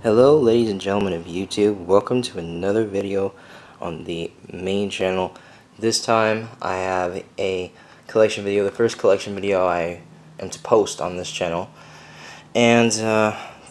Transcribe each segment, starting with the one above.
Hello ladies and gentlemen of YouTube, welcome to another video on the main channel. This time I have a collection video, the first collection video I am to post on this channel. And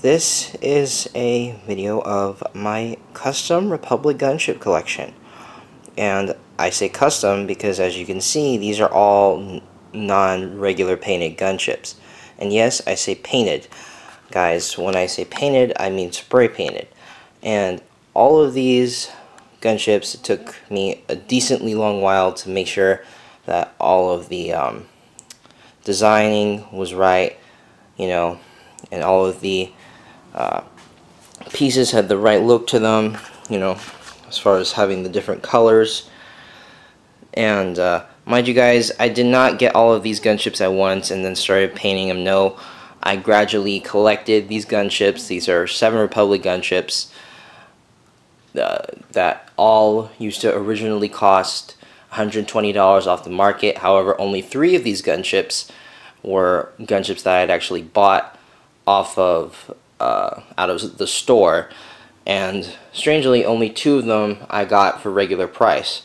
this is a video of my custom Republic Gunship collection. And I say custom because, as you can see, these are all non-regular painted gunships. And yes, I say painted. Guys, when I say painted, I mean spray painted. And all of these gunships, it took me a decently long while to make sure that all of the designing was right, you know, and all of the pieces had the right look to them, you know, as far as having the different colors. And mind you guys, I did not get all of these gunships at once and then started painting them. No, I gradually collected these gunships. These are 7 Republic gunships that all used to originally cost $120 off the market. However, only 3 of these gunships were gunships that I had actually bought off of out of the store, and strangely only 2 of them I got for regular price.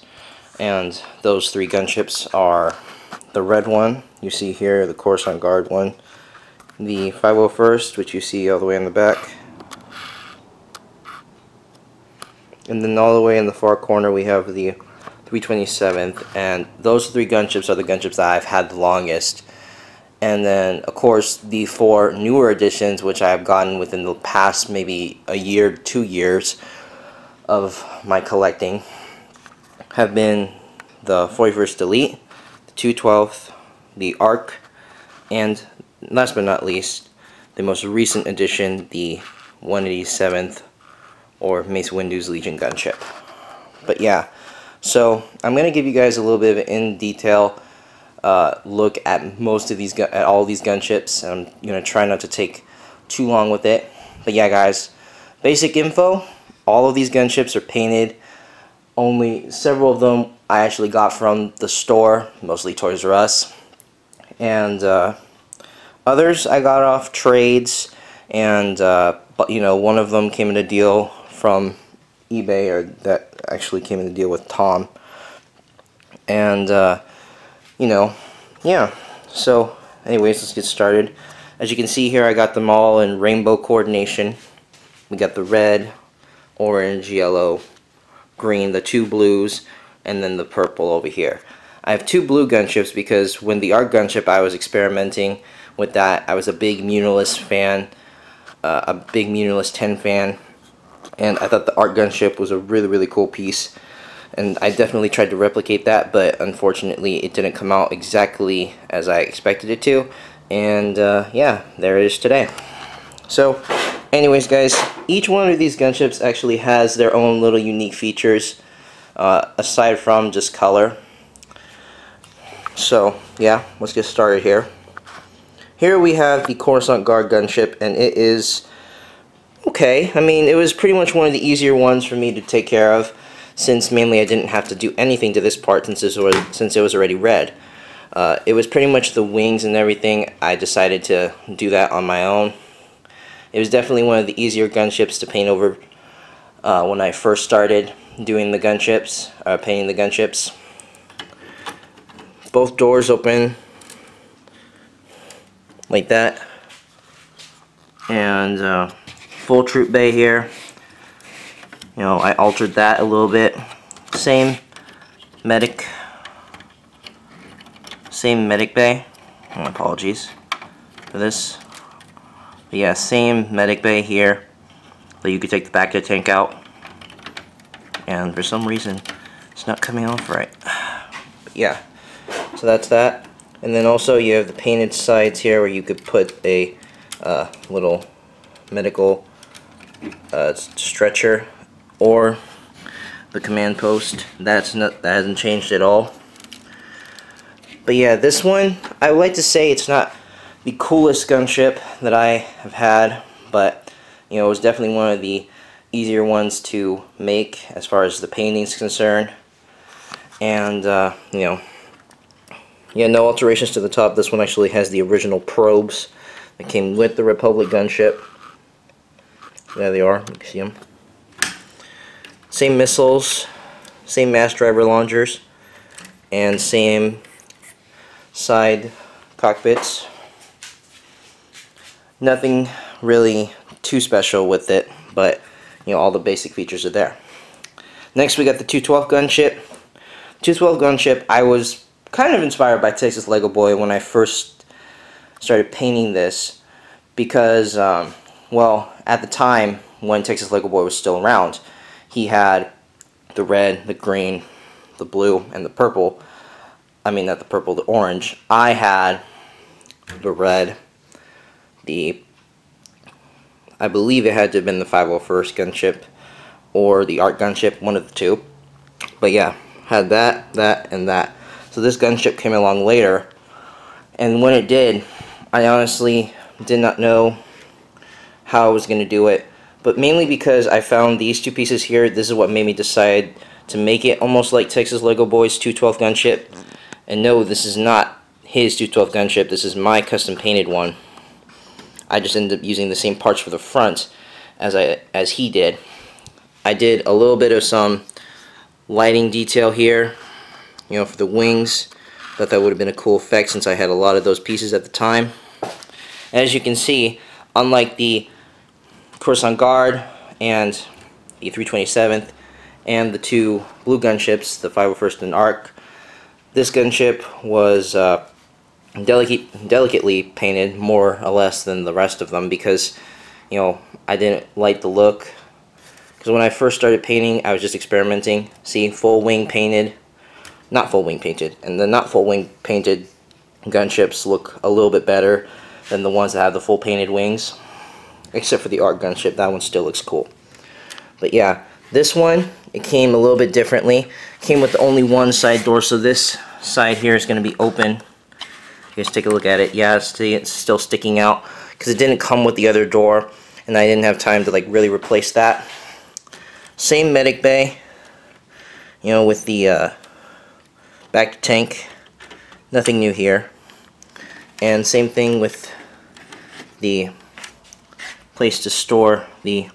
And those 3 gunships are the red one you see here, the Coruscant Guard one, the 501st, which you see all the way in the back, and then all the way in the far corner we have the 327th. And those 3 gunships are the gunships that I've had the longest. And then of course the 4 newer editions, which I have gotten within the past maybe a year, 2 years of my collecting, have been the 41st Elite, the 212th, the ARC, and last but not least, the most recent addition, the 187th or Mace Windu's Legion gunship. But yeah, so I'm gonna give you guys a little bit of an in detail look at most of these at all these gunships, and I'm gonna try not to take too long with it. But yeah, guys, basic info: all of these gunships are painted. Only several of them I actually got from the store, mostly Toys R Us, and others I got off trades, and but you know, one of them came in a deal from eBay, or that actually came in a deal with Tom. And you know, yeah. So anyways, let's get started. As you can see here, I got them all in rainbow coordination. We got the red, orange, yellow, green, the 2 blues, and then the purple over here. I have 2 blue gunships because when the ARC gunship I was experimenting with that, I was a big Munilist fan, a big Munilist 10 fan, and I thought the ARC gunship was a really cool piece, and I definitely tried to replicate that, but unfortunately it didn't come out exactly as I expected it to, and yeah, there it is today. So anyways, guys, each one of these gunships actually has their own little unique features, aside from just color. So yeah, let's get started here. Here we have the Coruscant Guard gunship, and it is okay. I mean, it was pretty much one of the easier ones for me to take care of, since mainly I didn't have to do anything to this part since it was already red. It was pretty much the wings and everything. I decided to do that on my own. It was definitely one of the easier gunships to paint over when I first started doing the gunships, painting the gunships. Both doors open like that, and full troop bay here. You know, I altered that a little bit. Same medic bay. Oh, apologies for this. But yeah, same medic bay here, but you could take the back of the tank out, and for some reason it's not coming off right. But yeah, so that's that. And then also you have the painted sides here where you could put a little medical stretcher or the command post. That hasn't changed at all. But yeah, this one, I would like to say it's not the coolest gunship that I have had, but you know, it was definitely one of the easier ones to make as far as the painting is concerned. And you know, yeah, no alterations to the top. This one actually has the original probes that came with the Republic gunship. There they are. You can see them. Same missiles, same mass driver launchers, and same side cockpits. Nothing really too special with it, but you know, all the basic features are there. Next we got the 212 gunship. 212 gunship, I was kind of inspired by Texas Lego Boy when I first started painting this, because well, at the time when Texas Lego Boy was still around, he had the red, the green, the blue, and the purple. I mean, not the purple, the orange. I had the red, I believe it had to have been the 501st gunship or the art gunship, one of the two. But yeah, had that, that, and that. So this gunship came along later, and when it did, I honestly did not know how I was going to do it. But mainly because I found these two pieces here, this is what made me decide to make it almost like Texas Lego Boy's 212 gunship. And no, this is not his 212 gunship, this is my custom painted one. I just ended up using the same parts for the front as he did. I did a little bit of some lighting detail here, you know, for the wings. Thought that would have been a cool effect since I had a lot of those pieces at the time. As you can see, unlike the Coruscant Guard and the 327th and the two blue gunships, the 501st and Arc, this gunship was delicately painted, more or less, than the rest of them, because, you know, I didn't like the look. Because when I first started painting, I was just experimenting. See, full wing painted, not full wing painted, and the not full wing painted gunships look a little bit better than the ones that have the full painted wings, except for the Arc gunship. That one still looks cool. But yeah, this one, it came a little bit differently. It came with only one side door, so this side here is going to be open. You guys take a look at it. Yeah, it's still sticking out because it didn't come with the other door, and I didn't have time to like really replace that. Same medic bay, you know, with the back to tank. Nothing new here. And same thing with the place to store the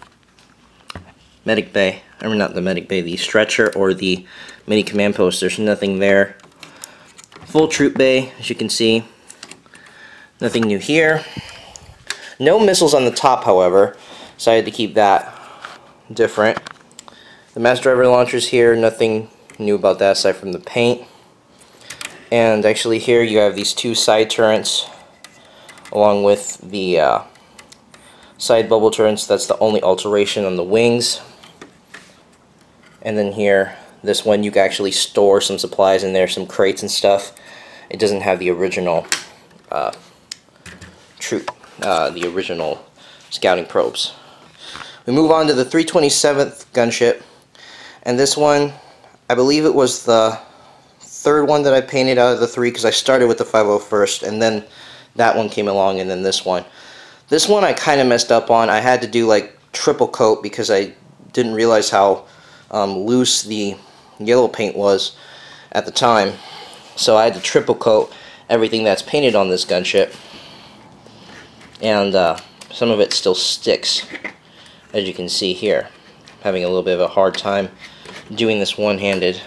medic bay. I mean, not the medic bay, the stretcher or the mini command post. There's nothing there. Full troop bay, as you can see. Nothing new here. No missiles on the top, however, so I had to keep that different. The mass driver launchers here, nothing new about that aside from the paint. And actually here you have these two side turrets along with the side bubble turrets. That's the only alteration on the wings. And then here, this one, you can actually store some supplies in there, some crates and stuff. It doesn't have the original the original scouting probes. We move on to the 327th gunship, and this one, I believe it was the third one that I painted out of the three, because I started with the 501st, and then that one came along, and then this one. This one I kind of messed up on. I had to do like triple coat because I didn't realize how loose the yellow paint was at the time. So I had to triple coat everything that's painted on this gunship, and some of it still sticks, as you can see here. Having a little bit of a hard time doing this one-handed.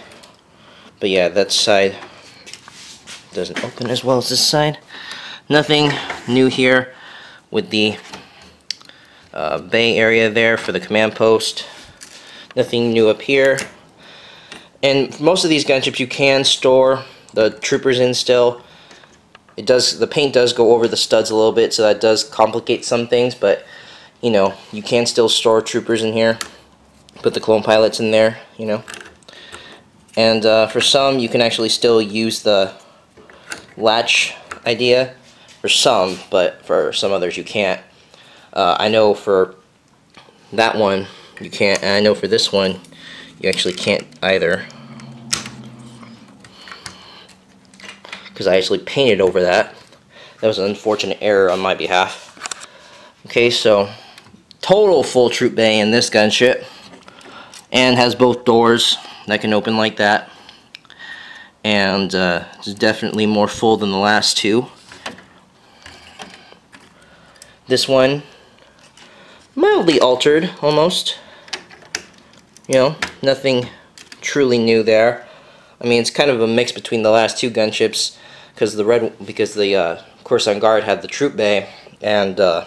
But yeah, that side doesn't open as well as this side. Nothing new here with the bay area there for the command post. Nothing new up here. And most of these gunships you can store the troopers in still. It does, the paint does go over the studs a little bit, so that does complicate some things, but you know, you can still store troopers in here. Put the clone pilots in there, you know. And for some, you can actually still use the latch idea. For some, but for some others you can't. I know for that one you can't, and I know for this one you actually can't either, because I actually painted over that. That was an unfortunate error on my behalf. Okay, so total full troop bay in this gunship, and has both doors that can open like that, and it's definitely more full than the last two. This one, mildly altered, almost. You know, nothing truly new there. I mean, it's kind of a mix between the last two gunships, because the Coruscant Guard had the troop bay, and the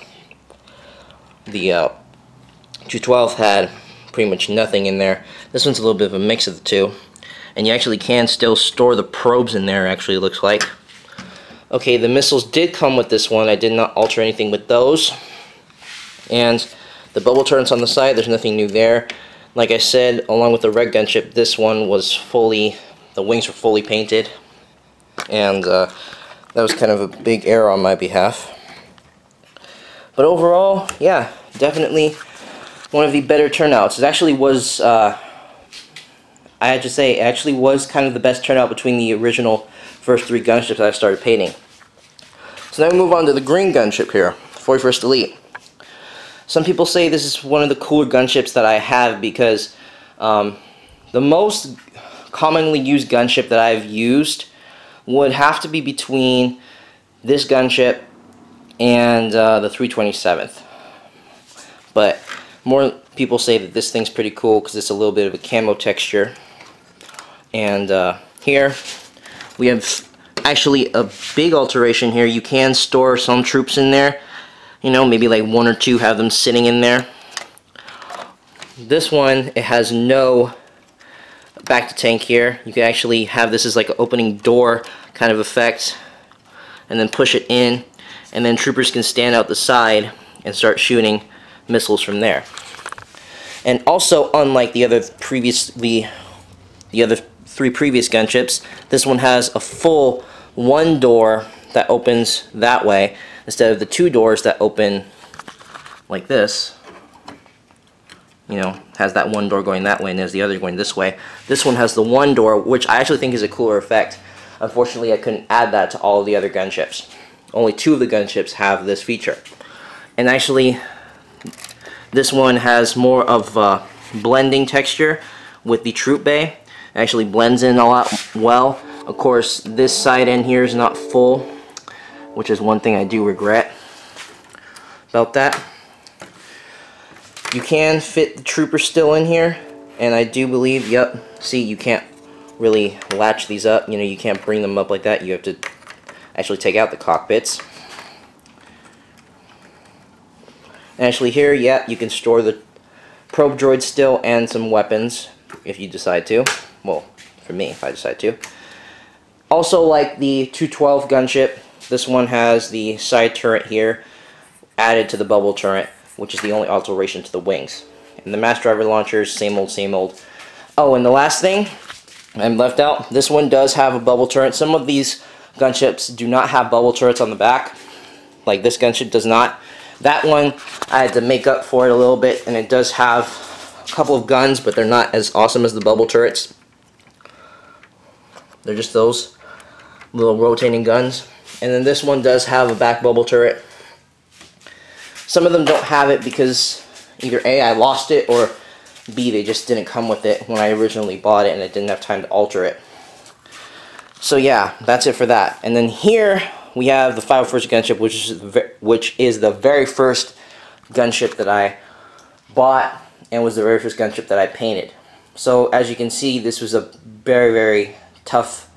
212 had pretty much nothing in there. This one's a little bit of a mix of the two, and you actually can still store the probes in there, actually, it looks like. Okay, the missiles did come with this one. I did not alter anything with those. And the bubble turrets on the side, there's nothing new there. Like I said, along with the red gunship, this one was the wings were fully painted. And that was kind of a big error on my behalf. But overall, yeah, definitely one of the better turnouts. It actually was, I had to say, it actually was kind of the best turnout between the original first three gunships that I started painting. So now we move on to the green gunship here, 41st Elite. Some people say this is one of the cooler gunships that I have because the most commonly used gunship that I've used would have to be between this gunship and the 327th. But more people say that this thing's pretty cool because it's a little bit of a camo texture. And here we have actually a big alteration here. You can store some troops in there. You know, maybe like one or two, have them sitting in there. This one, it has no back to tank here. You can actually have this as like an opening door kind of effect, and then push it in, and then troopers can stand out the side and start shooting missiles from there. And also, unlike the other three previous gunships, this one has a full one door that opens that way instead of the two doors that open like this. You know, has that one door going that way and there's the other going this way. This one has the one door, which I actually think is a cooler effect. Unfortunately, I couldn't add that to all of the other gunships. Only two of the gunships have this feature. And actually, this one has more of a blending texture with the troop bay. It actually blends in a lot well. Of course, this side end here is not full, which is one thing I do regret about that. You can fit the troopers still in here, and I do believe, yep, see, you can't really latch these up. You know, you can't bring them up like that. You have to actually take out the cockpits. And actually here, yeah, you can store the probe droid still and some weapons if you decide to. Well, for me, if I decide to. Also, like the 212 gunship, this one has the side turret here added to the bubble turret, which is the only alteration to the wings. And the mass driver launchers, same old, same old. Oh, and the last thing I'm left out, this one does have a bubble turret. Some of these gunships do not have bubble turrets on the back, like this gunship does not. That one, I had to make up for it a little bit, and it does have a couple of guns, but they're not as awesome as the bubble turrets. They're just those little rotating guns. And then this one does have a back bubble turret. Some of them don't have it because either A, I lost it, or B, they just didn't come with it when I originally bought it and I didn't have time to alter it. So yeah, that's it for that. And then here we have the 501st gunship, which is the very first gunship that I bought and was the very first gunship that I painted. So as you can see, this was a very, very tough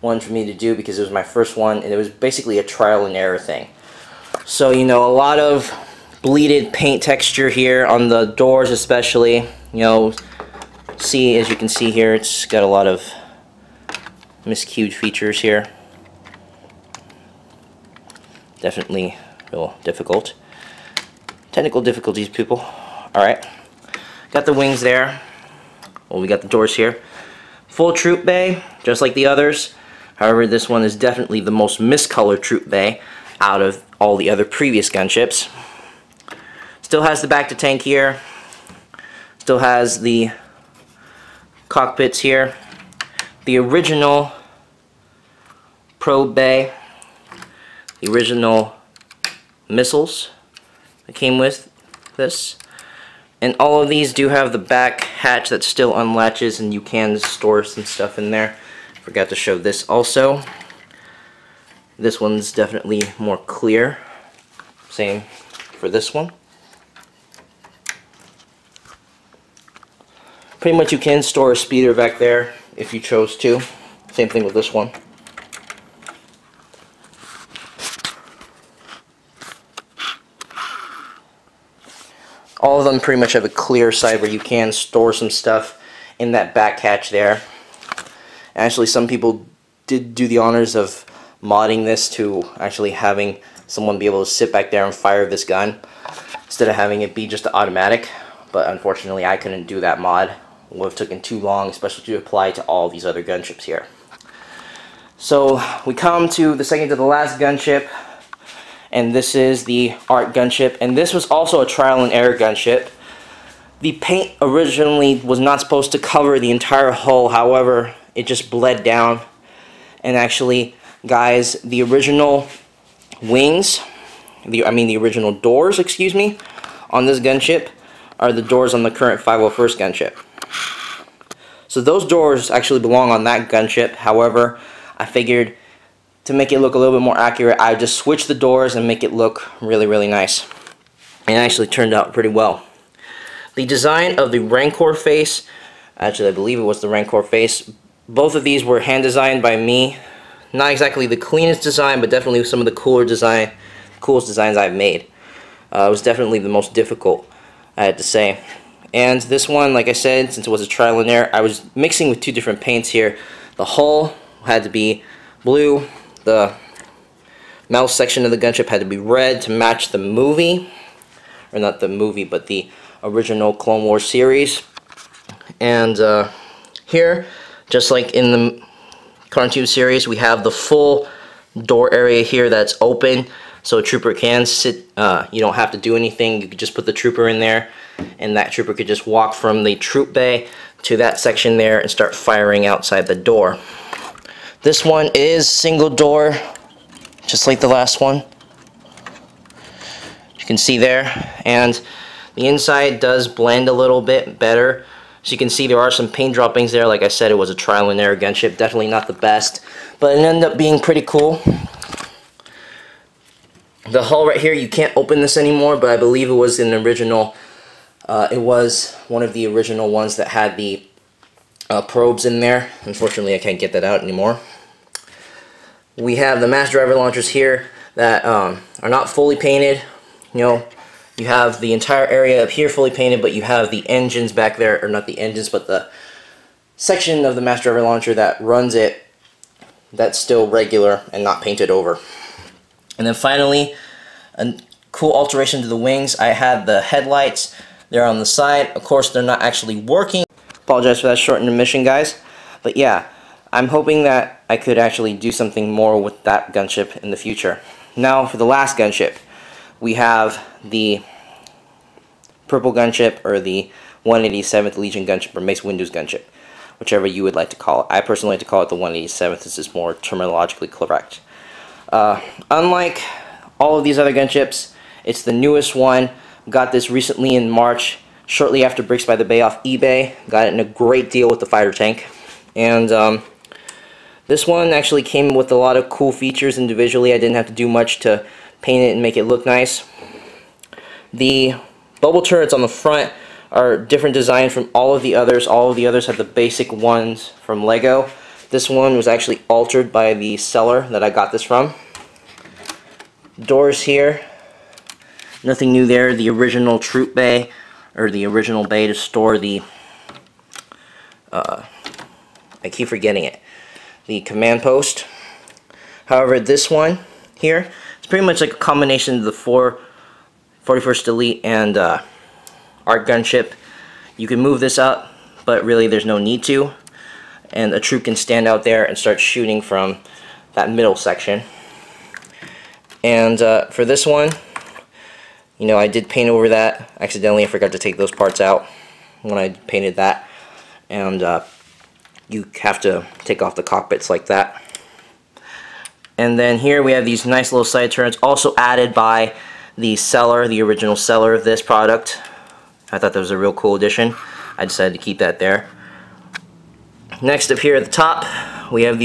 one for me to do because it was my first one, and it was basically a trial and error thing. So, you know, a lot of bleeded paint texture here on the doors especially. You know, see, as you can see here, it's got a lot of miscued features here. Definitely real difficult. Technical difficulties, people. Alright. Got the wings there. Well, we got the doors here. Full troop bay, just like the others. However, this one is definitely the most miscolored troop bay out of all the other previous gunships. Still has the back to tank here. Still has the cockpits here. The original probe bay. The original missiles that came with this. And all of these do have the back hatch that still unlatches, and you can store some stuff in there. Forgot to show this also. This one's definitely more clear. Same for this one. Pretty much you can store a speeder back there if you chose to. Same thing with this one. All of them pretty much have a clear side where you can store some stuff in that back hatch there. Actually, some people did do the honors of modding this to actually having someone be able to sit back there and fire this gun instead of having it be just automatic. But unfortunately, I couldn't do that mod. It would have taken too long, especially to apply to all these other gunships here. So we come to the second to the last gunship, and this is the Art Gunship, and this was also a trial and error gunship. The paint originally was not supposed to cover the entire hull, however, it just bled down. And actually, guys, the original wings, the original doors, excuse me, on this gunship are the doors on the current 501st gunship. So those doors actually belong on that gunship. However, I figured to make it look a little bit more accurate, I just switch the doors and make it look really, really nice. And it actually turned out pretty well. The design of the Rancor face, actually I believe it was the Rancor face, both of these were hand designed by me. Not exactly the cleanest design, but definitely some of the coolest designs I've made. It was definitely the most difficult, I had to say. And this one, like I said, since it was a trial and error, I was mixing with two different paints here. The hull had to be blue, the mouth section of the gunship had to be red to match the movie, or not the movie, but the original Clone Wars series. And here, just like in the cartoon series, we have the full door area here that's open, so a trooper can sit. You don't have to do anything. You could just put the trooper in there, and that trooper could just walk from the troop bay to that section there and start firing outside the door. This one is single door, just like the last one. You can see there, and the inside does blend a little bit better. So you can see there are some paint droppings there. Like I said, it was a trial and error gunship. Definitely not the best, but it ended up being pretty cool. The hull right here, you can't open this anymore, but I believe it was an original. It was one of the original ones that had the probes in there. Unfortunately, I can't get that out anymore. We have the mass driver launchers here that are not fully painted. You know, you have the entire area up here fully painted, but you have the engines back there, or not the engines, but the section of the mass driver launcher that runs it that's still regular and not painted over. And then finally, a cool alteration to the wings. I had the headlights. They're on the side. Of course, they're not actually working. Apologize for that short intermission, guys. But yeah, I'm hoping that I could actually do something more with that gunship in the future. Now, for the last gunship, we have the Purple Gunship, or the 187th Legion Gunship, or Mace Windu's Gunship, whichever you would like to call it. I personally like to call it the 187th. This is more terminologically correct. Unlike all of these other gunships, it's the newest one. Got this recently in March, shortly after Bricks by the Bay off eBay. Got it in a great deal with the fighter tank. And this one actually came with a lot of cool features individually. I didn't have to do much to paint it and make it look nice. The bubble turrets on the front are different design from all of the others. All of the others have the basic ones from Lego. This one was actually altered by the seller that I got this from. Doors here, nothing new there. The original troop bay, or the original bay to store the, I keep forgetting it, the command post. However, this one here, it's pretty much like a combination of the 41st Elite and Art Gunship. You can move this up, but really there's no need to. And a troop can stand out there and start shooting from that middle section. And for this one, you know, I did paint over that. Accidentally, I forgot to take those parts out when I painted that. And you have to take off the cockpits like that. And then here we have these nice little side turrets, also added by the seller, the original seller of this product. I thought that was a real cool addition. I decided to keep that there. Next up here at the top, we have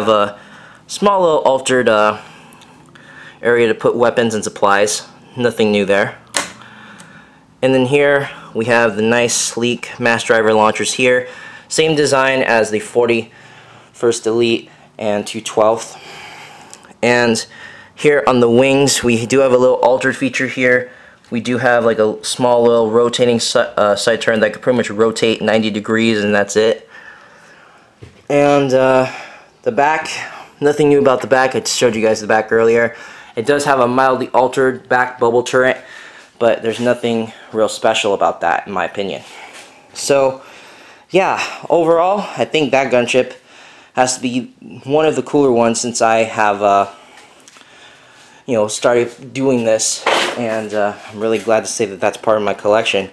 a small little altered area to put weapons and supplies. Nothing new there. And then here we have the nice sleek mass driver launchers here. Same design as the 41st Elite and 212th. And here on the wings we do have a little altered feature here. We do have like a small little rotating side turn that could pretty much rotate 90 degrees, and that's it. And the back, nothing new about the back. I showed you guys the back earlier. It does have a mildly altered back bubble turret, but there's nothing real special about that in my opinion. So yeah, overall I think that gunship has to be one of the cooler ones since I have you know, started doing this, and I'm really glad to say that that's part of my collection.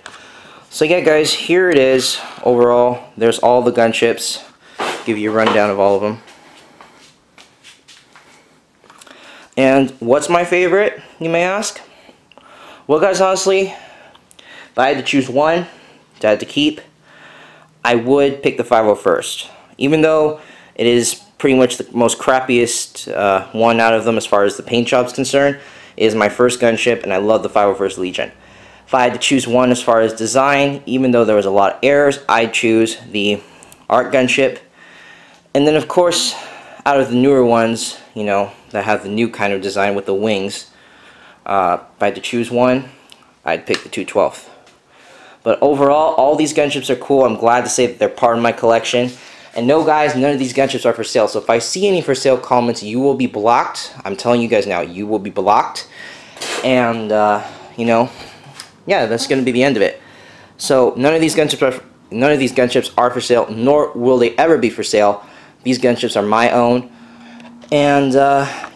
So yeah guys, here it is overall. There's all the gunships. Give you a rundown of all of them. And what's my favorite, you may ask? Well guys, honestly, if I had to choose one that I had to keep, I would pick the 501st. Even though it is pretty much the most crappiest one out of them as far as the paint job's concerned, it is my first gunship, and I love the 501st Legion. If I had to choose one as far as design, even though there was a lot of errors, I'd choose the Art Gunship. And then of course, out of the newer ones, you know, that have the new kind of design with the wings, if I had to choose one, I'd pick the 212th. But overall, all these gunships are cool. I'm glad to say that they're part of my collection. And no guys, none of these gunships are for sale. So if I see any for sale comments, you will be blocked. I'm telling you guys now, you will be blocked. And you know, yeah, that's going to be the end of it. So none of these gunships are for sale, nor will they ever be for sale. These gunships are my own. And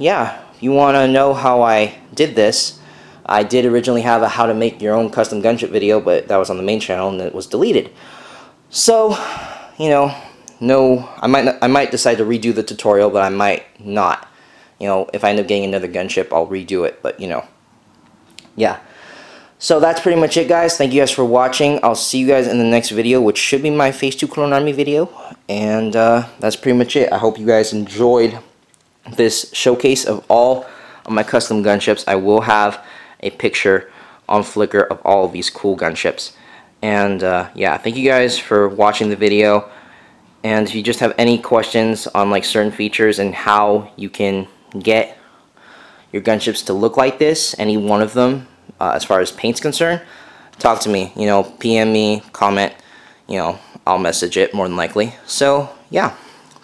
yeah, if you want to know how I did this, I did originally have a how to make your own custom gunship video, but that was on the main channel and it was deleted. So, you know, no, I might decide to redo the tutorial, but I might not. You know, if I end up getting another gunship, I'll redo it, but you know, yeah. So that's pretty much it guys. Thank you guys for watching. I'll see you guys in the next video, which should be my Phase 2 Clone Army video. And that's pretty much it. I hope you guys enjoyed this showcase of all of my custom gunships. I will have a picture on Flickr of all of these cool gunships. And yeah, thank you guys for watching the video. And if you just have any questions on like certain features and how you can get your gunships to look like this, any one of them, as far as paint's concerned, talk to me. You know, PM me, comment. You know, I'll message it more than likely. So yeah,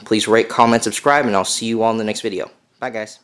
please rate, comment, subscribe, and I'll see you all in the next video. Bye guys.